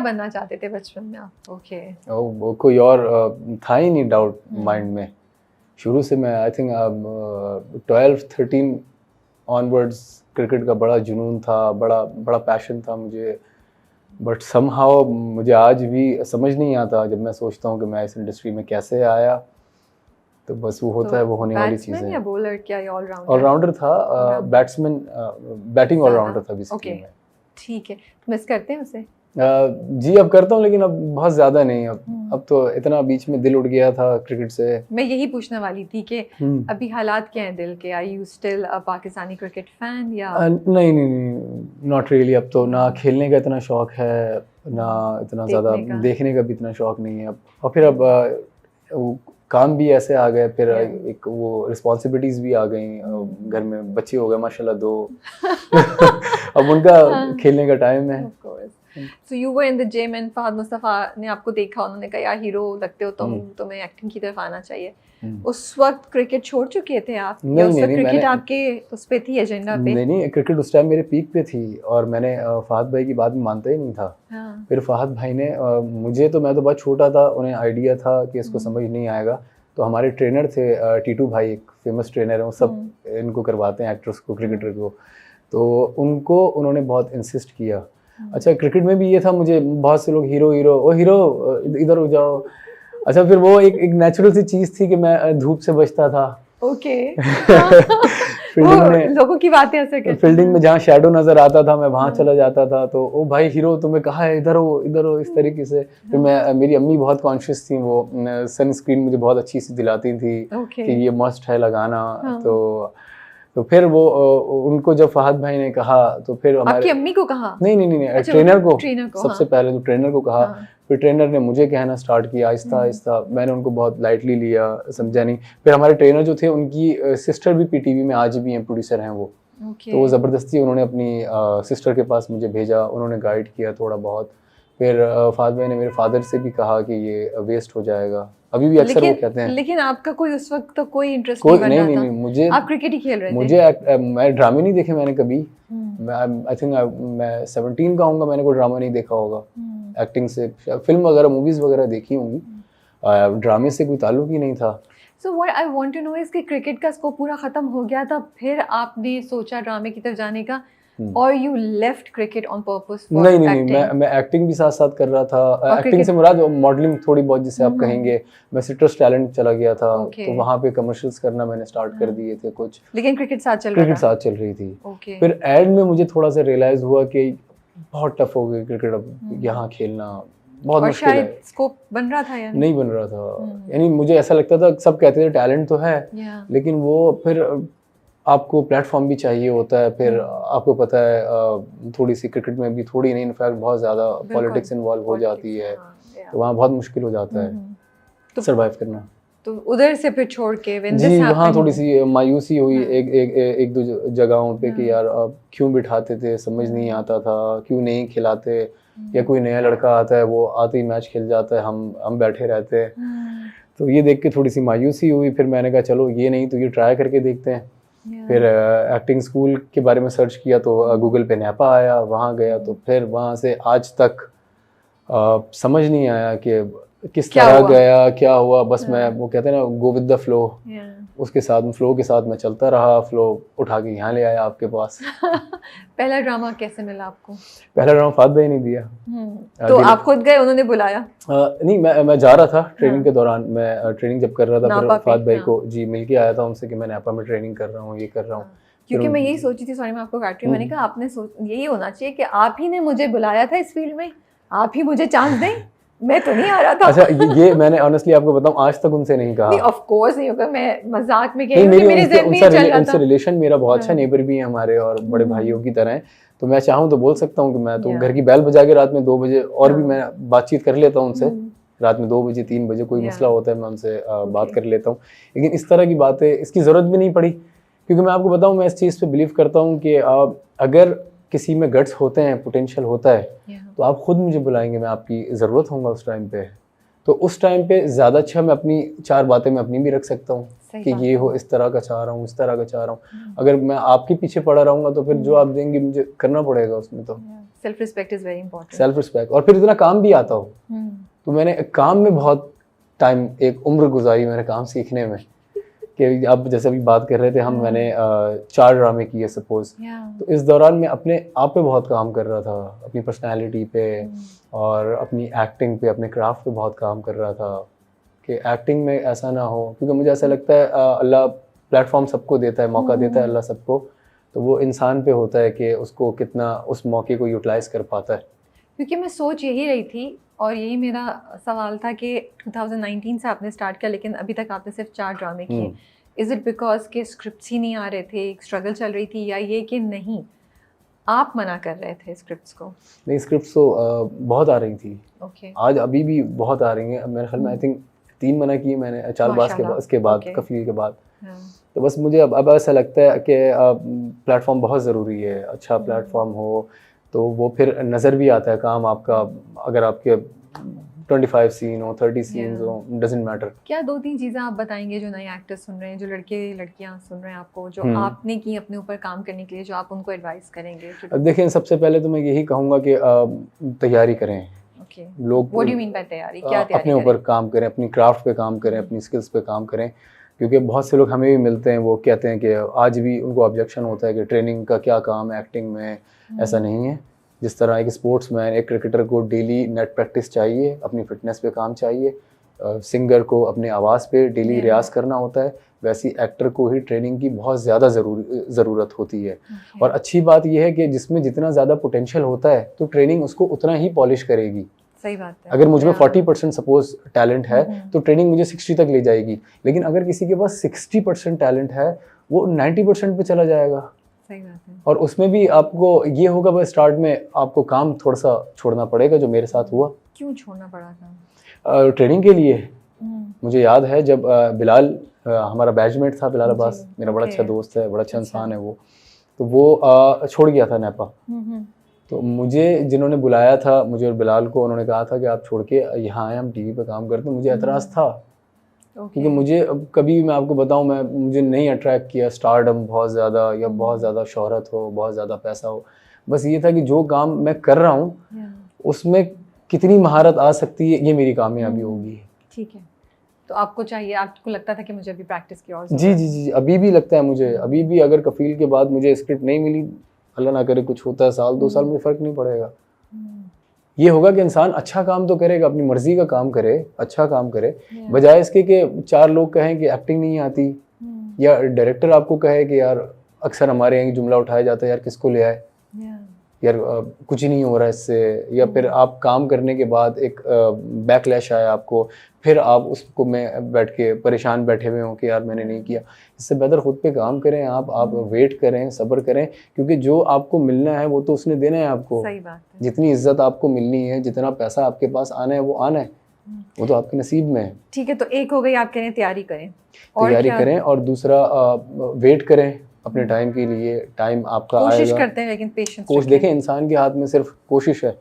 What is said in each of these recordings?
बनना चाहते थे बचपन में आप? ओके। वो कोई और था ही नहीं डाउट माइंड में। शुरू से मैं आई थिंक 12-13 ऑनवर्ड्स क्रिकेट का बड़ा जुनून था, बड़ा बड़ा पैशन था मुझे। बट समहाउ मुझे आज भी समझ नहीं आता जब मैं सोचता हूँ कि मैं इस इंडस्ट्री में कैसे आया। तो बस वो होता है, वो होने वाली चीज़ें। बैट्समैन या बॉलर, क्या ये ऑलराउंडर? ऑलराउंडर था, बैट्समैन, बैटिंग ऑलराउंडर था बेसिकली ओके, मैं। ठीक है। मिस करते हैं उसे? जी अब करता हूँ, लेकिन अब बहुत ज़्यादा नहीं। अब तो इतना बीच में दिल उठ गया था क्रिकेट से। मैं यही पूछने वाली थी कि अभी हालात क्या हैं दिल के? Are you still a Pakistani cricket fan या? नहीं नहीं नहीं, नॉट रियली। अब तो ना खेलने का इतना शौक है, ना इतना ज़्यादा देखने का भी इतना शौक नहीं है अब। और फिर अब वो काम भी ऐसे आ गए, फिर एक वो रिस्पॉन्सिबिलिटीज़ भी आ गई। घर में बच्चे हो गए माशाल्लाह 2। अब उनका खेलने का टाइम है। So you were in the gym and Fahad Mustafa ने आपको देखा, उन्होंने कहा यार हीरो लगते हो तुम, तुम्हें एक्टिंग की तरफ आना चाहिए। उस वक्त क्रिकेट छोड़ चुके थे आप? नहीं, उस वक्त नहीं, क्रिकेट आपके उस पे थी, एजेंडा पे? नहीं, क्रिकेट उस टाइम मेरे पीक पे थी और मैंने फहद भाई की बात मानता ही नहीं था। फिर फहद भाई ने मुझे, तो मैं तो बहुत छोटा था, उन्हें आइडिया था कि इसको समझ नहीं आएगा। तो हमारे ट्रेनर थे टीटू भाई, एक फेमस ट्रेनर है, वो सब इनको करवाते हैं एक्टर्स को, क्रिकेटर को। तो उनको उन्होंने बहुत इंसिस्ट किया। अच्छा, क्रिकेट में भी ये था, मुझे बहुत से लोग हीरो हीरो, ओ हीरो इधर हो जाओ। अच्छा, फिर वो एक नेचुरल सी चीज़ थी कि मैं धूप से बचता था। ओके। फील्डिंग में लोगों की बातें ऐसे करते, फील्डिंग में जहाँ शैडो नजर आता था मैं वहाँ चला जाता था। तो ओ भाई हीरो तुम्हें कहा है, इधर हो, इस तरीके से। फिर मेरी अम्मी बहुत कॉन्शियस थी, वो सनस्क्रीन मुझे बहुत अच्छी सी दिलाती थी कि ये मस्ट है लगाना। तो फिर वो उनको जब फहद भाई ने कहा तो फिर हमारे, आपकी अम्मी को कहा? नहीं, अच्छा, ट्रेनर को सबसे पहले तो ट्रेनर को कहा। फिर ट्रेनर ने मुझे कहना स्टार्ट किया आहिस्ता आहिस्ता। मैंने उनको बहुत लाइटली लिया, समझा नहीं। फिर हमारे ट्रेनर जो थे, उनकी सिस्टर भी पीटीवी में आज भी हैं, प्रोड्यूसर हैं वो। तो वो ज़बरदस्ती उन्होंने अपनी सिस्टर के पास मुझे भेजा, उन्होंने गाइड किया थोड़ा बहुत। फिर फहद भाई ने मेरे फादर से भी कहा कि ये वेस्ट हो जाएगा, अभी भी अक्सर वो कहते हैं। लेकिन आपका कोई उस वक्त तो कोई इंटरेस्ट नहीं बन रहा था? नहीं, मुझे, आप क्रिकेट ही खेल रहे थे? मैं ड्रामे नहीं देखे मैंने कभी। आई थिंक मैं 17 का होऊंगा, मैंने कोई ड्रामा नहीं देखा होगा। एक्टिंग से, फिल्म वगैरह, मूवीज वगैरह देखी होंगी, ड्रामे से कोई ताल्लुक ही नहीं था। So what I want to know is कि क्रिकेट का स्कोप पूरा खत्म हो गया था, फिर आपने सोचा ड्रामे की तरफ जाने का, और you left cricket on purpose for acting? नहीं, मैं एक्टिंग भी साथ साथ कर रहा था। एक्टिंग से मुराद मॉडलिंग थोड़ी बहुत, जिसे आप कहेंगे। मैं सिट्रस टैलेंट चला गया था, तो वहाँ पे कमर्शियल्स करना मैंने स्टार्ट कर दिए थे कुछ। लेकिन क्रिकेट साथ चल रही थी। फिर एड में मुझे थोड़ा सा रियलाइज हुआ कि बहुत टफ हो गई क्रिकेट अब यहाँ खेलना, बहुत मुश्किल है। स्कोप बन रहा था या नहीं बन रहा था? यानी मुझे ऐसा लगता था, सब कहते थे टैलेंट तो है, लेकिन वो फिर आपको प्लेटफॉर्म भी चाहिए होता है। फिर आपको पता है थोड़ी सी क्रिकेट में भी, थोड़ी नहीं, इनफैक्ट बहुत ज़्यादा पॉलिटिक्स इन्वॉल्व हो जाती है, तो वहाँ बहुत मुश्किल हो जाता है सर्वाइव करना। तो उधर से फिर छोड़ के जी, वहाँ थोड़ी सी मायूसी हुई एक दो जगहों पे कि यार क्यों बिठाते थे, समझ नहीं आता था, क्यों नहीं खिलाते, या कोई नया लड़का आता है, वो आते ही मैच खेल जाता है, हम बैठे रहते हैं। तो ये देख के थोड़ी सी मायूसी हुई। फिर मैंने कहा चलो ये नहीं तो ये ट्राई करके देखते हैं। फिर एक्टिंग स्कूल के बारे में सर्च किया तो गूगल पे नैपा आया, वहाँ गया। तो फिर वहाँ से आज तक समझ नहीं आया कि किस तरह गया, क्या हुआ। बस मैं, वो कहते हैं ना, गो विद द फ्लो, उसके साथ, फ्लो के साथ मैं चलता रहा। फ्लो उठा के यहाँ ले आया आपके पास। पहला ड्रामा कैसे मिला आपको? पहला ड्रामा फहद भाई नहीं दिया। तो आप खुद गए, उन्होंने बुलाया? नहीं, मैं जा रहा था ट्रेनिंग के दौरान। मैं ट्रेनिंग जब कर रहा था, फिर फहद भाई को जी मिल के आया था उनसे कि मैं नैपा में ट्रेनिंग कर रहा हूँ, ये कर रहा हूँ। क्योंकि मैं यही सोची थी, सॉरी मैं आपको काट रही हूँ, मैंने कहा आपने यही होना चाहिए कि आप ही ने मुझे बुलाया था इस फील्ड में, आप ही मुझे चांस दें, मैं तो नहीं आ रहा था। अच्छा, ये मैंने ऑनेस्टली आपको बताऊं, आज तक उनसे नहीं कहा। नहीं, ऑफ कोर्स नहीं होगा, मैं मजाक में कह रही हूं कि मेरे ज़हन में ये चल रहा था। उनसे रिलेशन मेरा बहुत अच्छा, नेबर भी हैं हमारे और बड़े भाइयों की तरह हैं। तो मैं चाहूँ तो बोल सकता हूँ कि मैं तो घर की बेल बजा के रात में 2 बजे और भी मैं बातचीत कर लेता हूँ उनसे। रात में 2 बजे 3 बजे कोई मसला होता है, मैं उनसे बात कर लेता हूँ। लेकिन इस तरह की बातें, इसकी ज़रूरत भी नहीं पड़ी, क्योंकि मैं आपको बताऊँ, मैं इस चीज़ पे बिलीव करता हूँ कि अगर किसी में गट्स होते हैं, पोटेंशियल होता है, तो आप खुद मुझे बुलाएंगे, मैं आपकी ज़रूरत होऊंगा उस टाइम पे। तो उस टाइम पे ज़्यादा अच्छा मैं अपनी 4 बातें मैं अपनी भी रख सकता हूँ कि ये हो, इस तरह का चाह रहा हूँ, इस तरह का चाह रहा हूँ। अगर मैं आपके पीछे पड़ा रहूँगा तो फिर जो आप देंगे मुझे करना पड़ेगा उसमें। तो self respect is very important. Self respect, और फिर इतना काम भी आता हो तो मैंने काम में बहुत टाइम, एक उम्र गुजारी मैंने काम सीखने में। कि अब जैसे अभी बात कर रहे थे हम, मैंने 4 ड्रामे किए सपोज, तो इस दौरान मैं अपने आप पे बहुत काम कर रहा था, अपनी पर्सनालिटी पे और अपनी एक्टिंग पे, अपने क्राफ्ट पे बहुत काम कर रहा था कि एक्टिंग में ऐसा ना हो, क्योंकि मुझे ऐसा लगता है अल्लाह प्लेटफॉर्म सबको देता है, मौका देता है अल्लाह सबको, तो वो इंसान पे होता है कि उसको कितना उस मौके को यूटिलाइज कर पाता है। क्योंकि मैं सोच यही रही थी और यही मेरा सवाल था कि 2019 से आपने स्टार्ट किया लेकिन अभी तक आपने सिर्फ 4 ड्रामे किए। इज़ इट बिकॉज के स्क्रिप्ट्स ही नहीं आ रहे थे, एक स्ट्रगल चल रही थी, या ये कि नहीं आप मना कर रहे थे स्क्रिप्ट्स को? नहीं, स्क्रिप्ट्स तो बहुत आ रही थी। आज अभी भी बहुत आ रही हैं। मेरे ख्याल में आई थिंक 3 मना किए मैंने, 4 बास के बाद, इसके बाद कफील के बाद। तो बस मुझे अब ऐसा लगता है कि प्लेटफॉर्म बहुत ज़रूरी है। अच्छा प्लेटफॉर्म हो तो वो फिर नज़र भी आता है काम आपका। अगर आपके 25 सीन हो, 30 सीन्स हो, डजंट मैटर। क्या 2-3 चीज़ें आप बताएंगे जो नए एक्टर्स सुन रहे हैं, जो लड़के लड़कियां सुन रहे हैं आपको, जो आपने की अपने ऊपर काम करने के लिए, जो आप उनको एडवाइस करेंगे? देखिए, सबसे पहले तो मैं यही कहूँगा कि तैयारी करें। लोग what do you mean by तैयारी? क्या तैयारी अपने ऊपर काम करें, अपनी क्राफ्ट पे काम करें, अपनी स्किल्स पे काम करें। क्योंकि बहुत से लोग हमें भी मिलते हैं, वो कहते हैं कि आज भी उनको ऑब्जेक्शन होता है कि ट्रेनिंग का क्या काम है एक्टिंग में। ऐसा नहीं है। जिस तरह एक स्पोर्ट्समैन, एक क्रिकेटर को डेली नेट प्रैक्टिस चाहिए, अपनी फिटनेस पे काम चाहिए, सिंगर को अपने आवाज़ पे डेली रियाज़ करना होता है, वैसी एक्टर को ही ट्रेनिंग की बहुत ज़्यादा ज़रूरत होती है। और अच्छी बात यह है कि जिसमें जितना ज़्यादा पोटेंशियल होता है तो ट्रेनिंग उसको उतना ही पॉलिश करेगी। सही बात है। अगर मुझ में 40% सपोज टैलेंट है तो ट्रेनिंग मुझे 60 तक ले जाएगी, लेकिन अगर किसी के पास 60% टैलेंट है वो 90% पे चला जाएगा। सही बात है। और उसमें भी आपको ये होगा, बस स्टार्ट में आपको काम थोड़ा सा छोड़ना पड़ेगा, जो मेरे साथ हुआ। क्यों छोड़ना पड़ा था? ट्रेनिंग के लिए। मुझे याद है जब बिलाल हमारा बैचमेट था, बिलाल अब्बास, मेरा बड़ा अच्छा दोस्त है, बड़ा अच्छा इंसान है वो, तो वो छोड़ गया था नेपा। तो मुझे जिन्होंने बुलाया था, मुझे और बिलाल को, उन्होंने कहा था कि आप छोड़ के यहाँ आए, हम टीवी पे काम करते हैं। मुझे एतराज़ था क्योंकि मुझे कभी, मैं आपको बताऊं, मुझे नहीं अट्रैक्ट किया स्टारडम बहुत ज़्यादा, या बहुत ज़्यादा शोहरत हो, बहुत ज़्यादा पैसा हो। बस ये था कि जो काम मैं कर रहा हूँ उसमें कितनी महारत आ सकती है, ये मेरी कामयाबी होगी। ठीक है। तो आपको चाहिए, आपको लगता था कि मुझे अभी प्रैक्टिस की और जी जी जी, अभी भी लगता है मुझे। अभी भी अगर कफील के बाद मुझे स्क्रिप्ट नहीं मिली, अल्लाह ना करे कुछ होता है, साल 2 साल में फ़र्क नहीं पड़ेगा। ये होगा कि इंसान अच्छा काम तो करेगा, अपनी मर्जी का काम करे, अच्छा काम करे, बजाय इसके कि 4 लोग कहें कि एक्टिंग नहीं आती, या डायरेक्टर आपको कहे कि यार, अक्सर हमारे यहाँ जुमला उठाया जाता है, यार किसको ले आए, यार कुछ ही नहीं हो रहा है इससे। या फिर आप काम करने के बाद एक बैकलैश आया आपको, फिर आप उसको में बैठ के परेशान बैठे हुए हो कि यार मैंने नहीं किया। इससे बेहतर खुद पे काम करें आप वेट करें, सब्र करें, क्योंकि जो आपको मिलना है वो तो उसने देना है आपको। सही बात है। जितनी इज्जत आपको मिलनी है, जितना पैसा आपके पास आना है वो आना है, वो तो आपके नसीब में है। ठीक है, तो एक हो गई, आप कह रहे हैं तैयारी करें, तैयारी करें, और दूसरा वेट करें अपने टाइम के लिए। टाइम आपका आएगा, कोशिश करते हैं, लेकिन पेशेंस कोशिश। देखें, इंसान के हाथ में सिर्फ कोशिश है,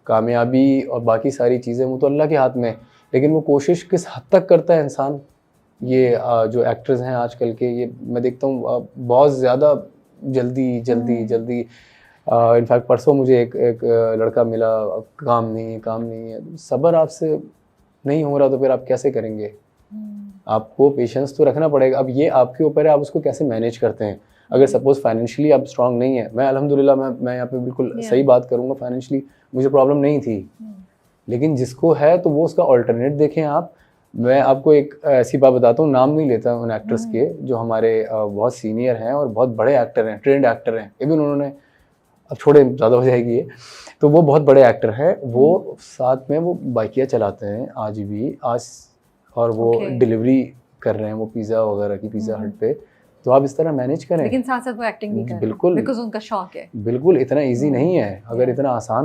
कामयाबी और बाकी सारी चीज़ें वो तो अल्लाह के हाथ में है, लेकिन वो कोशिश किस हद तक करता है इंसान। ये जो एक्टर्स हैं आजकल के, ये मैं देखता हूँ बहुत ज़्यादा जल्दी इनफैक्ट परसों मुझे एक लड़का मिला, काम नहीं है। सब्र आपसे नहीं हो रहा तो फिर आप कैसे करेंगे? आपको पेशेंस तो रखना पड़ेगा। अब ये आपके ऊपर है, आप उसको कैसे मैनेज करते हैं। अगर सपोज फाइनेंशियली आप स्ट्रांग नहीं है, मैं अल्हम्दुलिल्लाह मैं यहाँ पे बिल्कुल सही बात करूँगा, फाइनेंशियली मुझे प्रॉब्लम नहीं थी, लेकिन जिसको है तो वो उसका ऑल्टरनेट देखें आप। मैं आपको एक ऐसी बात बताता हूँ, नाम नहीं लेता उन एक्टर्स के, जो हमारे बहुत सीनियर हैं और बहुत बड़े एक्टर हैं, ट्रेंड एक्टर हैं। इवन उन्होंने, अब छोड़े, ज़्यादा हो जाएगी ये, तो वो बहुत बड़े एक्टर हैं। वो साथ में वो बाइकिया चलाते हैं आज भी, और वो डिलीवरी कर रहे हैं, वो पिज़्ज़ा वगैरह की, पिज़्ज़ा हट पे। तो आप इस तरह मैनेज करें, लेकिन साथ साथ वो एक्टिंग भी कर रहे हैं, बिल्कुल, बिकॉज़ उनका शौक है। बिल्कुल इतना इजी नहीं है। अगर इतना आसान